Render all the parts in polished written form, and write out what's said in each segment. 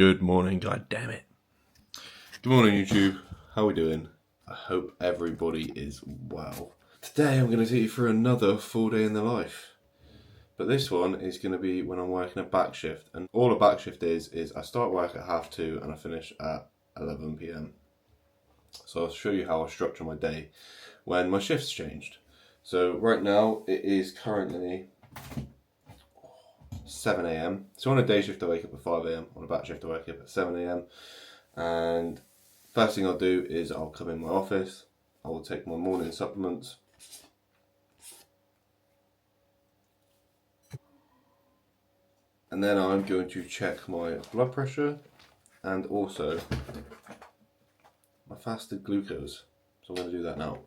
Good morning, god damn it. Good morning, YouTube. How are we doing? I hope everybody is well. Today I'm going to take you through another full day in the life. But this one is going to be when I'm working a back shift. And all a back shift is I start work at 2:30 and I finish at 11 PM. So I'll show you how I structure my day when my shift's changed. So right now it is currently 7 AM. So on a day shift I wake up at 5 AM, on a back shift I wake up at 7 AM. And first thing I'll do is I'll come in my office, I will take my morning supplements. And then I'm going to check my blood pressure and also my fasted glucose. So I'm going to do that now.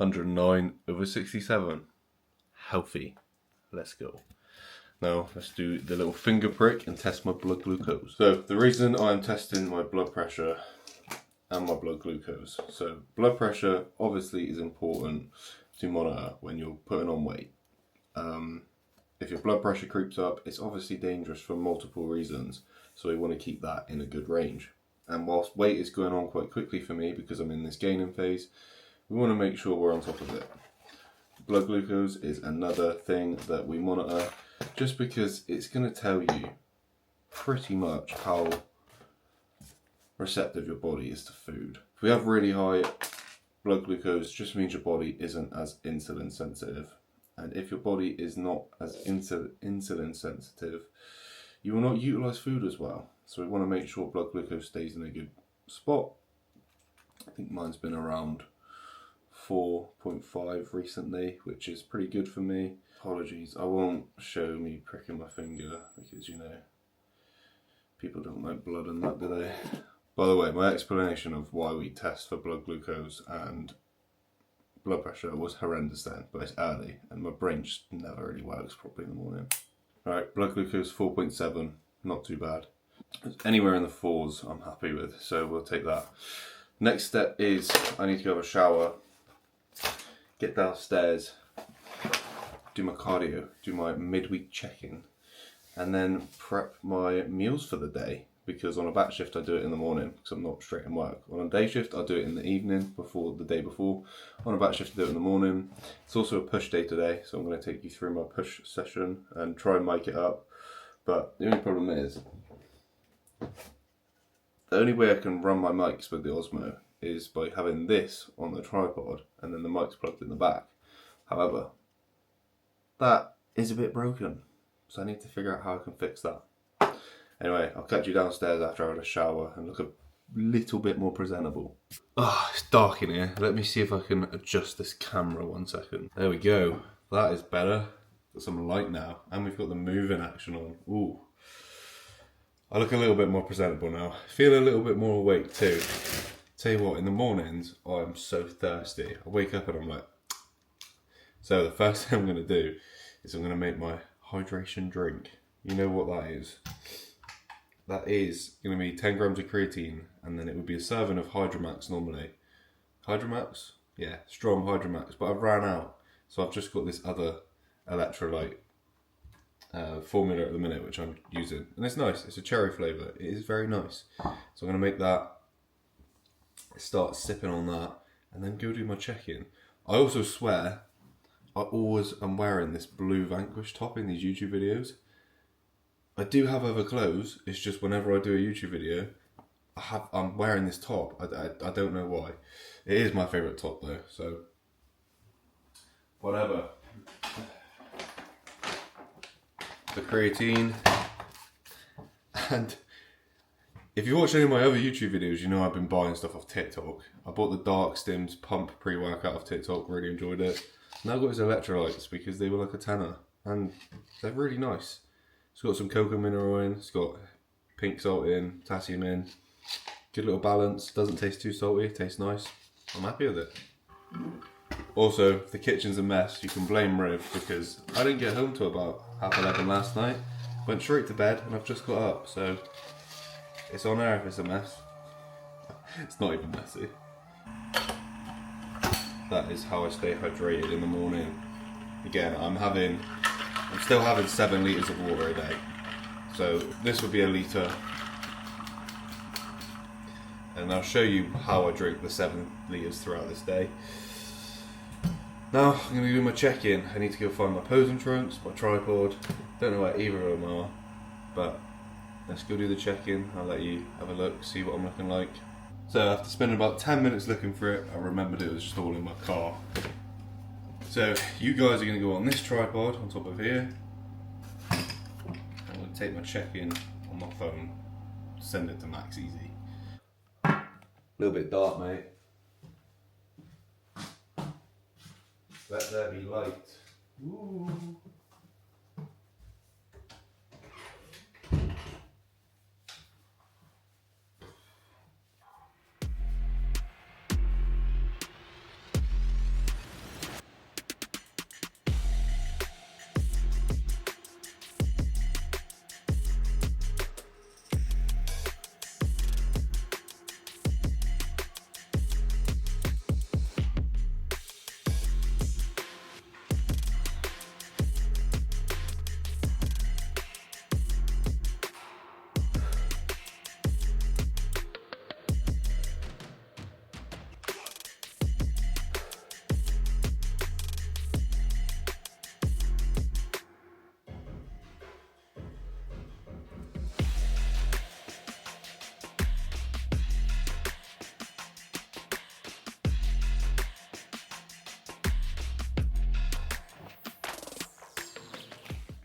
(109/67). Healthy. Let's go. Now let's do the little finger prick and test my blood glucose. So the reason I'm testing my blood pressure and my blood glucose. So blood pressure obviously is important to monitor when you're putting on weight. If your blood pressure creeps up, it's obviously dangerous for multiple reasons. So we want to keep that in a good range. And whilst weight is going on quite quickly for me because I'm in this gaining phase, we want to make sure we're on top of it. Blood glucose is another thing that we monitor just because it's going to tell you pretty much how receptive your body is to food. If we have really high blood glucose, it just means your body isn't as insulin sensitive. And if your body is not as insulin sensitive, you will not utilize food as well. So we want to make sure blood glucose stays in a good spot. I think mine's been around 4.5 recently, which is pretty good for me. Apologies, I won't show me pricking my finger because, you know, people don't like blood and that, do they? By the way, my explanation of why we test for blood glucose and blood pressure was horrendous then, but it's early and my brain just never really works properly in the morning. Alright, blood glucose 4.7, not too bad. Anywhere in the 4s I'm happy with, so we'll take that. Next step is I need to go have a shower, get downstairs, do my cardio, do my midweek check-in, and then prep my meals for the day. Because on a back shift I do it in the morning because I'm not straight in work. On a day shift I do it in the evening before the day before. On a back shift I do it in the morning. It's also a push day today, so I'm going to take you through my push session and try and mic it up. But the only problem is, the only way I can run my mics with the Osmo is by having this on the tripod and then the mic's plugged in the back. However, that is a bit broken, so I need to figure out how I can fix that. Anyway, I'll catch you downstairs after I had a shower and look a little bit more presentable. It's dark in here. Let me see if I can adjust this camera 1 second. There we go. That is better. Got some light now, and we've got the moving action on. Ooh. I look a little bit more presentable now. Feel a little bit more awake too. Tell you what, in the mornings, I'm so thirsty. I wake up and I'm like... So the first thing I'm going to do is I'm going to make my hydration drink. You know what that is? That is going to be 10 grams of creatine, and then it would be a serving of Hydromax normally. Hydromax? Yeah, strong Hydromax, but I've ran out. So I've just got this other electrolyte formula at the minute, which I'm using. And it's nice, it's a cherry flavour. It is very nice. So I'm going to make that, start sipping on that, and then go do my check-in. I also swear, I always am wearing this blue Vanquish top in these YouTube videos. I do have other clothes, it's just whenever I do a YouTube video, I'm wearing this top. I don't know why. It is my favourite top though, so whatever. The creatine. And if you watch any of my other YouTube videos, you know I've been buying stuff off TikTok. I bought the Dark Stims Pump pre-workout off TikTok, really enjoyed it. Now I've got his electrolytes because they were like a tenner, and they're really nice. It's got some cocoa mineral in, it's got pink salt in, potassium in. Good little balance, doesn't taste too salty, tastes nice. I'm happy with it. Also, if the kitchen's a mess, you can blame Riv because I didn't get home till about 11:30 last night. Went straight to bed and I've just got up, so it's on her if it's a mess. It's not even messy. that is how I stay hydrated in the morning. Again, I'm still having 7 litres of water a day. So this would be a litre. And I'll show you how I drink the 7 litres throughout this day. Now I'm going to do my check-in. I need to go find my posing trunks, my tripod. Don't know where either of them are, but let's go do the check-in. I'll let you have a look, see what I'm looking like. So after spending about 10 minutes looking for it, I remembered it was just all in my car. So you guys are going to go on this tripod on top of here. I'm going to take my check-in on my phone, send it to Max Easy. A little bit dark, mate. Let there be light. Ooh.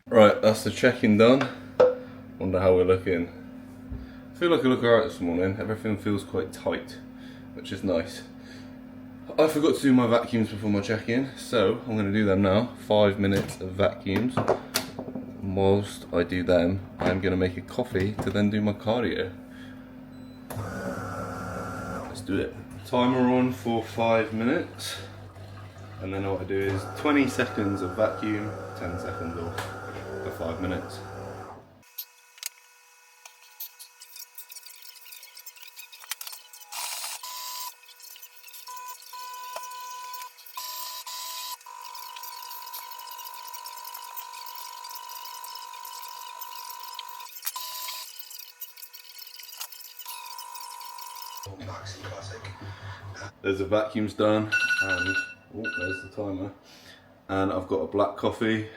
Right, that's the check-in done. Wonder how we're looking. I feel like I look alright this morning. Everything feels quite tight, which is nice. I forgot to do my vacuums before my check-in, so I'm going to do them now. 5 minutes of vacuums. And whilst I do them, I'm going to make a coffee to then do my cardio. Let's do it. Timer on for 5 minutes. And then what I do is 20 seconds of vacuum, 10 seconds off for 5 minutes. There's the vacuums done, and oh, there's the timer. And I've got a black coffee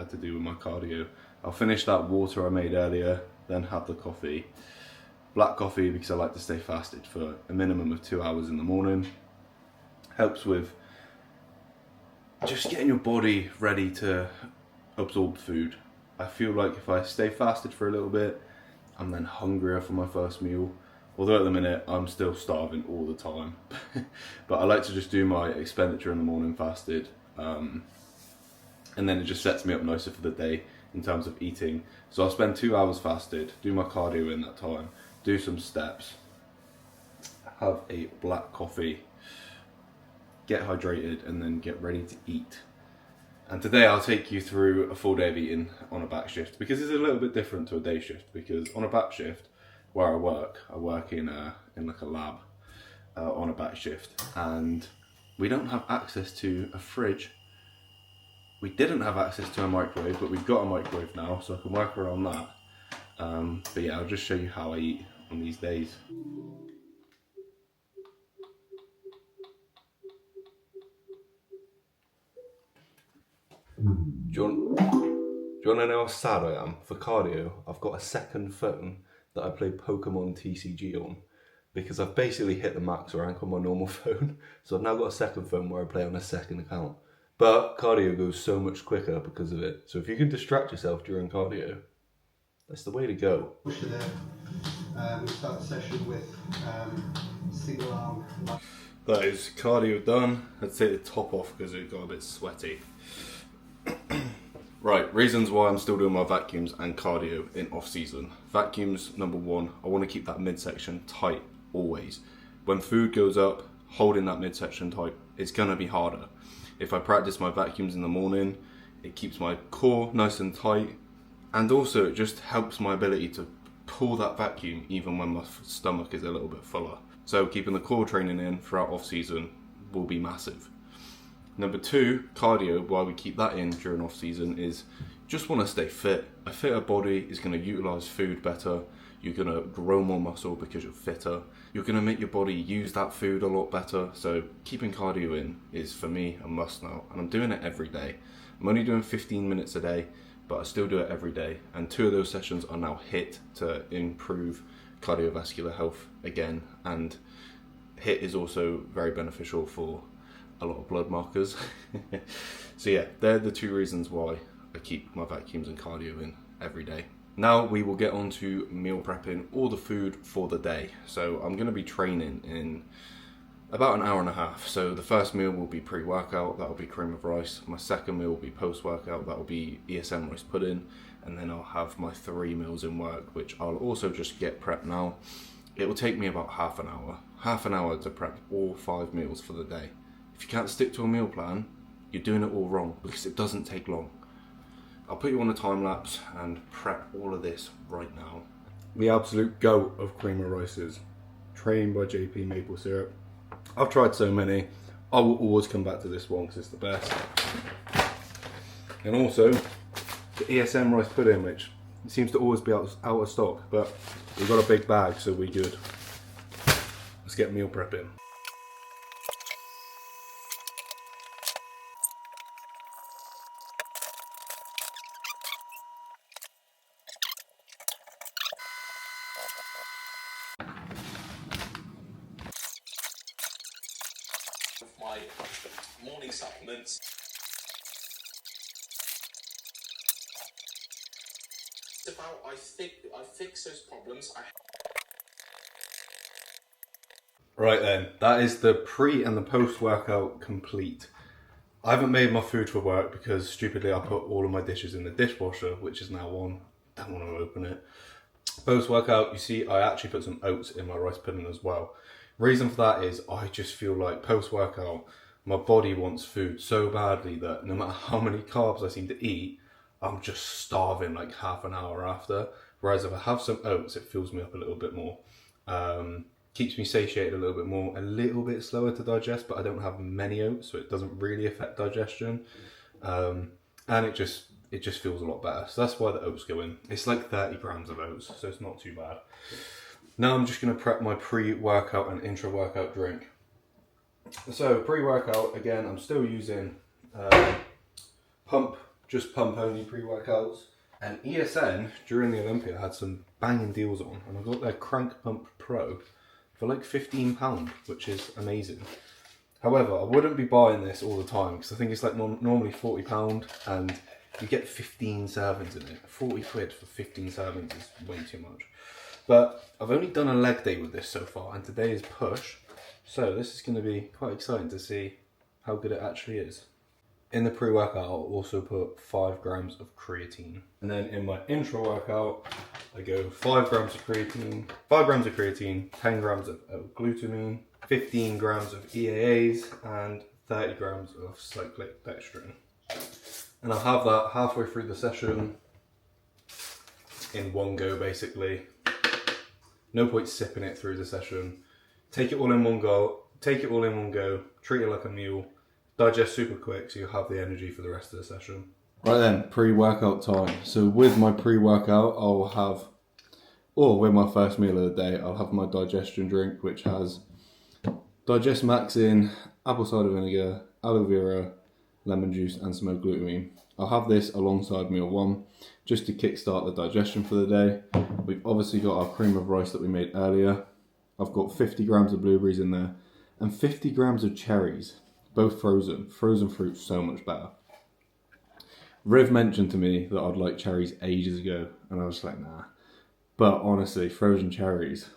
to do with my cardio. I'll finish that water I made earlier, then have the coffee. Black coffee because I like to stay fasted for a minimum of 2 hours in the morning. Helps with just getting your body ready to absorb food. I feel like if I stay fasted for a little bit, I'm then hungrier for my first meal. Although at the minute I'm still starving all the time. But I like to just do my expenditure in the morning fasted. And then it just sets me up nicer for the day in terms of eating. So I'll spend 2 hours fasted, do my cardio in that time, do some steps, have a black coffee, get hydrated, and then get ready to eat. And today I'll take you through a full day of eating on a back shift, because it's a little bit different to a day shift. Because on a back shift, where I work in like a lab on a back shift, and we don't have access to a fridge. We didn't have access to a microwave, but we've got a microwave now, so I can work around that. But yeah, I'll just show you how I eat on these days. Do you want to know how sad I am? For cardio, I've got a second phone that I play Pokemon TCG on, because I've basically hit the max rank on my normal phone. So I've now got a second phone where I play on a second account. But cardio goes so much quicker because of it. So if you can distract yourself during cardio, that's the way to go. We start the session with single arm. That is cardio done. I'd take the top off because it got a bit sweaty. Right, reasons why I'm still doing my vacuums and cardio in off season. Vacuums, number one, I want to keep that midsection tight always. When food goes up, holding that midsection tight, it's going to be harder. If I practice my vacuums in the morning, it keeps my core nice and tight, and also it just helps my ability to pull that vacuum even when my stomach is a little bit fuller. So keeping the core training in throughout off season will be massive. Number 2, cardio, why we keep that in during off season is just want to stay fit. A fitter body is going to utilize food better. You're going to grow more muscle because you're fitter. You're going to make your body use that food a lot better. So keeping cardio in is, for me, a must now. And I'm doing it every day. I'm only doing 15 minutes a day, but I still do it every day. And 2 of those sessions are now HIIT to improve cardiovascular health again. And HIIT is also very beneficial for a lot of blood markers. So yeah, they're the 2 reasons why I keep my vacuums and cardio in every day. Now we will get on to meal prepping all the food for the day. So I'm going to be training in about an hour and a half. So the first meal will be pre-workout, that will be cream of rice. My second meal will be post-workout, that will be ESM rice pudding. And then I'll have my 3 meals in work, which I'll also just get prepped now. It will take me about half an hour to prep all 5 meals for the day. If you can't stick to a meal plan, you're doing it all wrong, because it doesn't take long. I'll put you on a time lapse and prep all of this right now. The absolute goat of cream of rices, trained by JP Maple Syrup. I've tried so many, I will always come back to this one because it's the best. And also the ESM rice pudding, which seems to always be out of stock, but we've got a big bag, so we're good. Let's get meal prepping. My morning supplements. It's about I fix those problems. Right then, that is the pre and the post workout complete. I haven't made my food for work because stupidly I put all of my dishes in the dishwasher, which is now on. Don't want to open it. Post workout, you see I actually put some oats in my rice pudding as well. Reason for that is I just feel like post workout my body wants food so badly that no matter how many carbs I seem to eat, I'm just starving like half an hour after. Whereas if I have some oats, it fills me up a little bit more. Keeps me satiated a little bit more, a little bit slower to digest, but I don't have many oats, so it doesn't really affect digestion. And it just feels a lot better. So that's why the oats go in. It's like 30 grams of oats, so it's not too bad. Now I'm just going to prep my pre-workout and intra-workout drink. So pre-workout, again, I'm still using pump only pre-workouts. And ESN, during the Olympia, had some banging deals on. And I got their Crank Pump Pro for like £15, which is amazing. However, I wouldn't be buying this all the time, because I think it's like normally £40, and you get 15 servings in it. 40 quid for 15 servings is way too much. But I've only done a leg day with this so far, and today is push. So this is going to be quite exciting to see how good it actually is. In the pre-workout, I'll also put 5 grams of creatine. And then in my intra-workout, I go 5 grams of creatine, 10 grams of glutamine, 15 grams of EAAs, and 30 grams of cyclic dextrin. And I'll have that halfway through the session in one go, basically. No point sipping it through the session. Take it all in one go, treat it like a meal, digest super quick so you have the energy for the rest of the session. Right then, pre-workout time. So with my pre-workout, with my first meal of the day, I'll have my digestion drink, which has Digest Max in, apple cider vinegar, aloe vera, lemon juice and some L-glutamine. I'll have this alongside meal 1 just to kickstart the digestion for the day. We've obviously got our cream of rice that we made earlier. I've got 50 grams of blueberries in there and 50 grams of cherries, both frozen. Frozen fruit's so much better. Riv mentioned to me that I'd like cherries ages ago, and I was like, nah. But honestly, frozen cherries,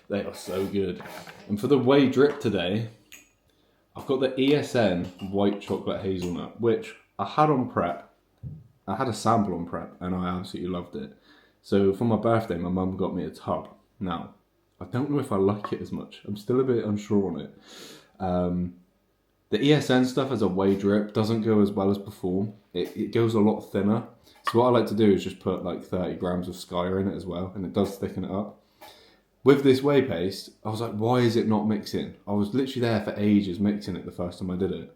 they are so good. And for the whey drip today, I've got the ESN white chocolate hazelnut, which I had on prep. I had a sample on prep, and I absolutely loved it. So for my birthday, my mum got me a tub. Now, I don't know if I like it as much. I'm still a bit unsure on it. The ESN stuff as a whey drip doesn't go as well as before. It goes a lot thinner. So what I like to do is just put like 30 grams of Skyer in it as well, and it does thicken it up. With this whey paste, I was like, why is it not mixing? I was literally there for ages mixing it the first time I did it.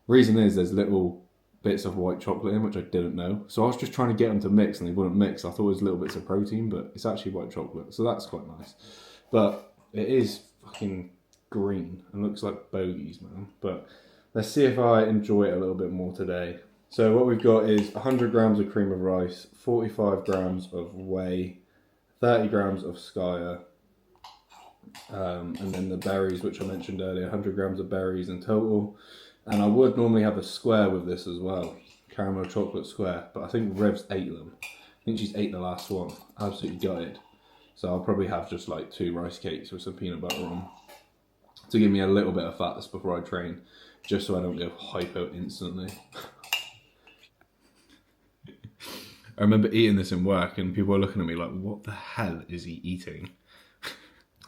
Reason is there's little bits of white chocolate in, which I didn't know. So I was just trying to get them to mix and they wouldn't mix. I thought it was little bits of protein, but it's actually white chocolate. So that's quite nice. But it is fucking green and looks like bogies, man. But let's see if I enjoy it a little bit more today. So what we've got is 100 grams of cream of rice, 45 grams of whey, 30 grams of skyer, and then the berries, which I mentioned earlier, 100 grams of berries in total. And I would normally have a square with this as well, caramel chocolate square, but I think Rev's ate them. I think she's ate the last one, absolutely gutted. So I'll probably have just like 2 rice cakes with some peanut butter on to give me a little bit of fats before I train, just so I don't go hypo instantly. I remember eating this in work and people were looking at me like, what the hell is he eating?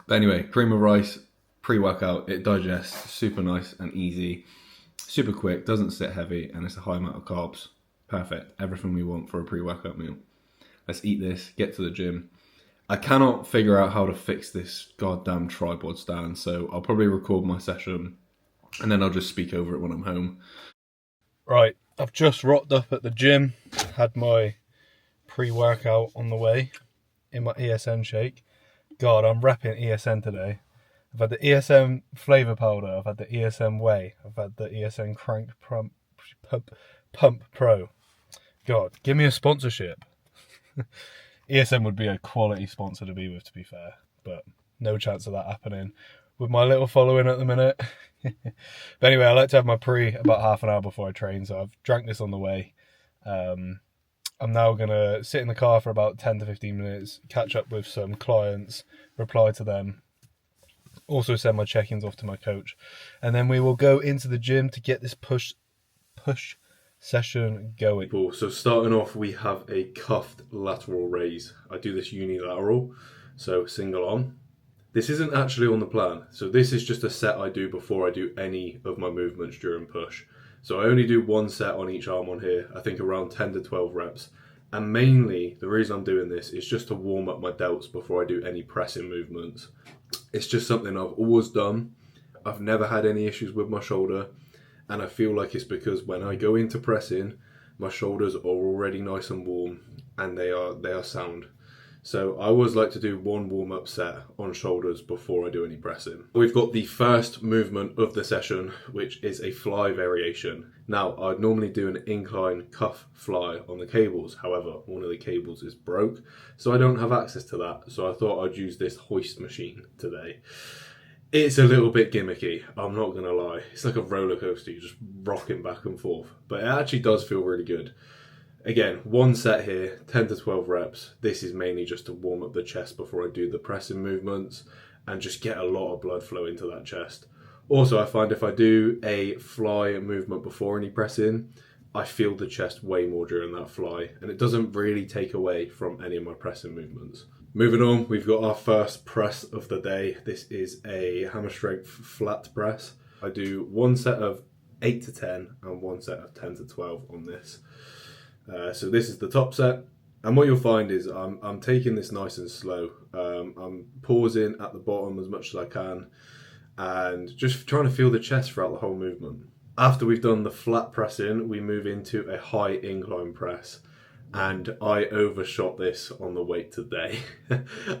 But anyway, cream of rice, pre-workout, it digests, super nice and easy. Super quick, doesn't sit heavy, and it's a high amount of carbs. Perfect. Everything we want for a pre-workout meal. Let's eat this, get to the gym. I cannot figure out how to fix this goddamn tripod stand, so I'll probably record my session and then I'll just speak over it when I'm home. Right, I've just rocked up at the gym, had my pre-workout on the way in my ESN shake. God, I'm repping ESN today. I've had the ESM flavour powder, I've had the ESM whey, I've had the ESM crank pump pro. God, give me a sponsorship. ESM would be a quality sponsor to be with, to be fair, but no chance of that happening with my little following at the minute. But anyway, I like to have my pre about half an hour before I train, so I've drank this on the way. I'm now going to sit in the car for about 10 to 15 minutes, catch up with some clients, reply to them, also send my check-ins off to my coach, and then we will go into the gym to get this push session going. So starting off, we have a cuffed lateral raise. I do this unilateral, so single arm. This isn't actually on the plan, so this is just a set I do before I do any of my movements during push. So I only do one set on each arm on here, I think around 10 to 12 reps. And mainly, the reason I'm doing this is just to warm up my delts before I do any pressing movements. It's just something I've always done. I've never had any issues with my shoulder. And I feel like it's because when I go into pressing, my shoulders are already nice and warm and they are sound. So I always like to do one warm-up set on shoulders before I do any pressing. We've got the first movement of the session, which is a fly variation. Now, I'd normally do an incline cuff fly on the cables. However, one of the cables is broke, so I don't have access to that. So I thought I'd use this hoist machine today. It's a little bit gimmicky, I'm not going to lie. It's like a roller coaster, you're just rocking back and forth. But it actually does feel really good. Again, one set here, 10 to 12 reps. This is mainly just to warm up the chest before I do the pressing movements and just get a lot of blood flow into that chest. Also, I find if I do a fly movement before any pressing, I feel the chest way more during that fly, and it doesn't really take away from any of my pressing movements. Moving on, we've got our first press of the day. This is a hammer strength flat press. I do one set of 8 to 10 and one set of 10 to 12 on this. So this is the top set, and what you'll find is I'm taking this nice and slow. I'm pausing at the bottom as much as I can and just trying to feel the chest throughout the whole movement. After we've done the flat pressing, we move into a high incline press, and I overshot this on the weight today.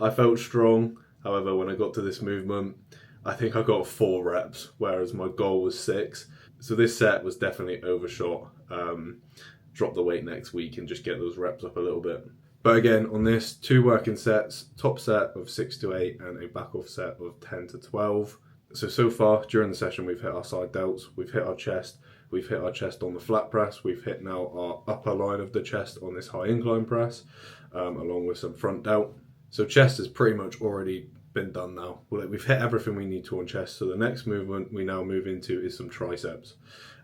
I felt strong, however when I got to this movement I think I got 4 reps whereas my goal was 6, so this set was definitely overshot. Drop the weight next week and just get those reps up a little bit. But again, on this, 2 working sets, top set of 6 to 8 and a back off set of 10 to 12. So far during the session we've hit our side delts, we've hit our chest on the flat press, we've hit now our upper line of the chest on this high incline press, along with some front delt. So chest has pretty much already been done now. We've hit everything we need to on chest, so the next movement we now move into is some triceps.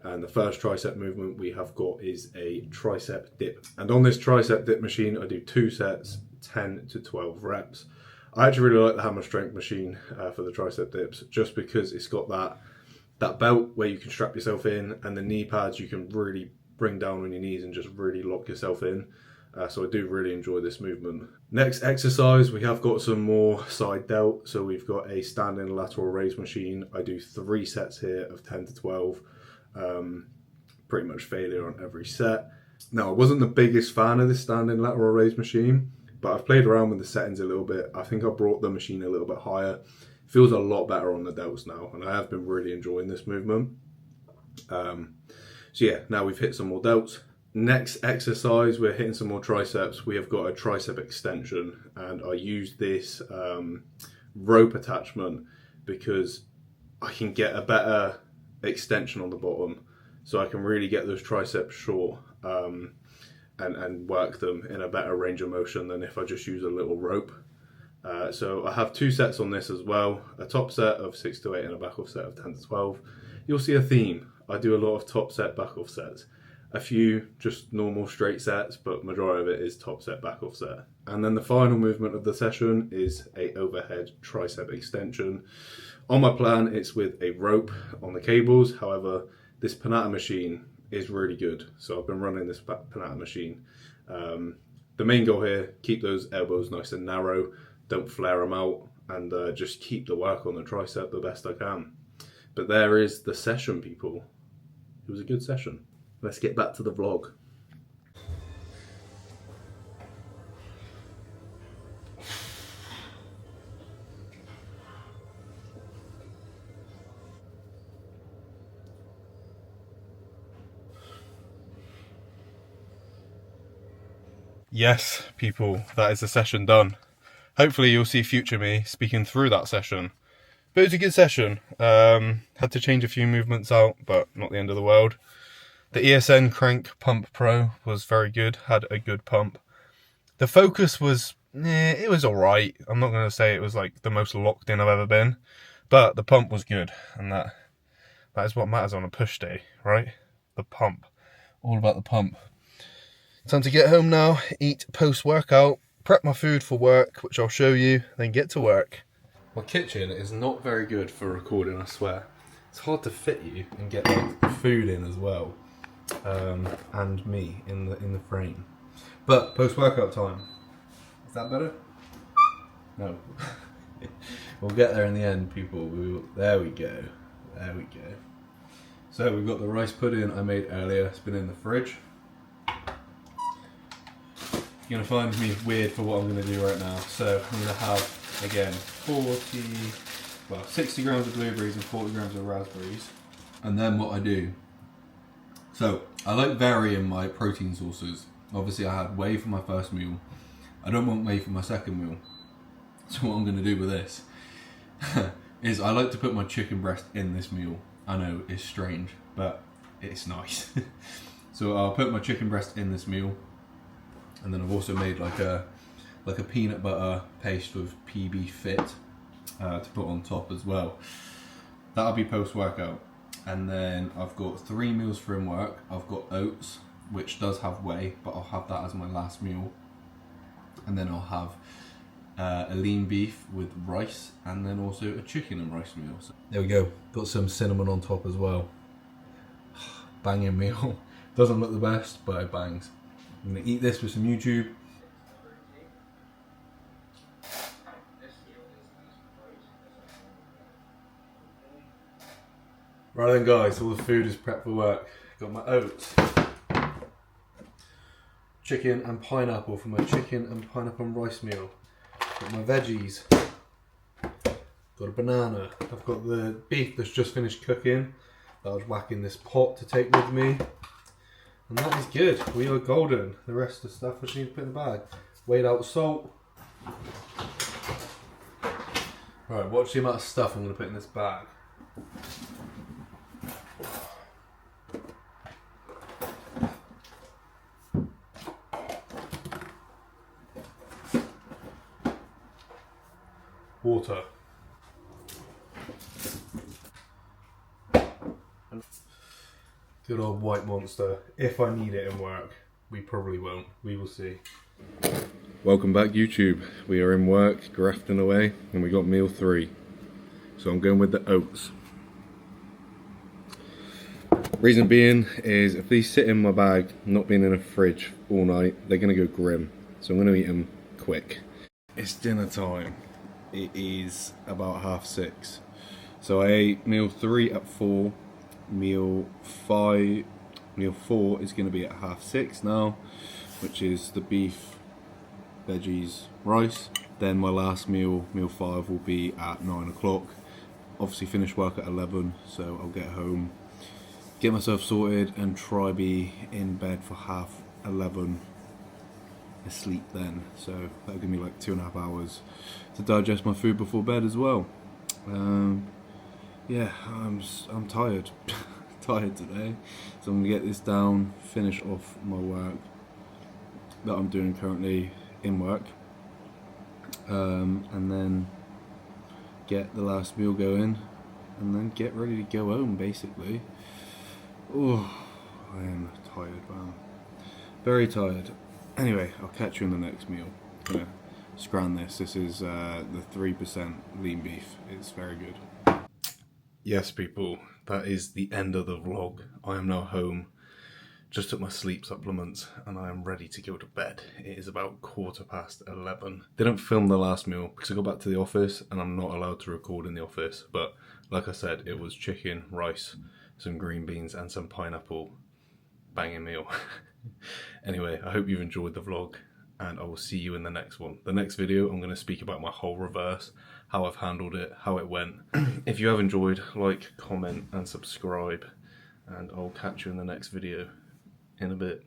And the first tricep movement we have got is a tricep dip. And on this tricep dip machine, I do 2 sets, 10 to 12 reps. I actually really like the hammer strength machine for the tricep dips, just because it's got that belt where you can strap yourself in, and the knee pads you can really bring down on your knees and just really lock yourself in. So I do really enjoy this movement. Next exercise, we have got some more side delt. So we've got a standing lateral raise machine. I do 3 sets here of 10 to 12. Pretty much failure on every set. Now, I wasn't the biggest fan of this standing lateral raise machine, but I've played around with the settings a little bit. I think I brought the machine a little bit higher. It feels a lot better on the delts now, and I have been really enjoying this movement. So yeah, now we've hit some more delts. Next exercise, we're hitting some more triceps. We have got a tricep extension, and I use this rope attachment because I can get a better extension on the bottom, so I can really get those triceps short and work them in a better range of motion than if I just use a little rope. So I have 2 sets on this as well, a top set of 6 to 8 and a back off set of 10 to 12. You'll see a theme. I do a lot of top set, back off sets. A few just normal straight sets, but majority of it is top set, back off set. And then the final movement of the session is a overhead tricep extension. On my plan, it's with a rope on the cables. However, this Panata machine is really good. So I've been running this Panata machine. The main goal here, keep those elbows nice and narrow, don't flare them out, and just keep the work on the tricep the best I can. But there is the session, people. It was a good session. Let's get back to the vlog. Yes, people, that is the session done. Hopefully you'll see future me speaking through that session. But it was a good session. Had to change a few movements out, but not the end of the world. The ESN Crank Pump Pro was very good, had a good pump. The focus was, it was alright. I'm not going to say it was like the most locked in I've ever been, but the pump was good, and that is what matters on a push day, right? The pump. All about the pump. Time to get home now, eat post-workout, prep my food for work, which I'll show you, then get to work. My kitchen is not very good for recording, I swear. It's hard to fit you and get like food in as well. And me in the frame. But post-workout time. Is that better? No. We'll get there in the end, people. There we go. There we go. So we've got the rice pudding I made earlier. It's been in the fridge. You're going to find me weird for what I'm going to do right now. So I'm going to have, again, 60 grams of blueberries and 40 grams of raspberries. And then what I do, so I like varying my protein sources. Obviously I had whey for my first meal. I don't want whey for my second meal. So what I'm going to do with this is I like to put my chicken breast in this meal. I know it's strange, but it's nice. So I'll put my chicken breast in this meal. And then I've also made like a peanut butter paste with PB Fit to put on top as well. That'll be post-workout. And then I've got 3 meals for in work. I've got oats, which does have whey, but I'll have that as my last meal. And then I'll have a lean beef with rice, and then also a chicken and rice meal. So there we go. Got some cinnamon on top as well. Banging meal. Doesn't look the best, but it bangs. I'm going to eat this with some YouTube. Right then guys, all the food is prepped for work. Got my oats. Chicken and pineapple for my chicken and pineapple and rice meal. Got my veggies. Got a banana. I've got the beef that's just finished cooking that I was whacking this pot to take with me. And that is good. We are golden. The rest of the stuff I just need to put in the bag. Weighed out salt. Right, watch the amount of stuff I'm going to put in this bag. Water. Good old white monster. If I need it in work, we probably won't. We will see. Welcome back, YouTube. We are in work, grafting away, and we got meal 3. So I'm going with the oats. Reason being is if these sit in my bag, not being in a fridge all night, they're going to go grim. So I'm going to eat them quick. It's dinner time. It is about 6:30. So I ate meal 3 at 4. Meal 4 is going to be at 6:30 now, which is the beef, veggies, rice. Then my last meal, meal 5, will be at 9 o'clock. Obviously finish work at 11, so I'll get home, get myself sorted and try be in bed for 11:30 asleep then. So that'll give me like 2.5 hours to digest my food before bed as well. Yeah, I'm tired. Tired today, so I'm gonna get this down, finish off my work that I'm doing currently in work, and then get the last meal going, and then get ready to go home basically. Oh, I am tired, man. Very tired. Anyway, I'll catch you in the next meal. I'm gonna scran this. This is the 3% lean beef. It's very good. Yes, people, that is the end of the vlog. I am now home. Just took my sleep supplements and I am ready to go to bed. It is about 11:15. Didn't film the last meal because I got back to the office and I'm not allowed to record in the office. But like I said, it was chicken, rice, some green beans and some pineapple. Banging meal. Anyway, I hope you've enjoyed the vlog and I will see you in the next one. The next video, I'm going to speak about my whole reverse, how I've handled it, how it went. If you have enjoyed, like, comment and subscribe, and I'll catch you in the next video in a bit.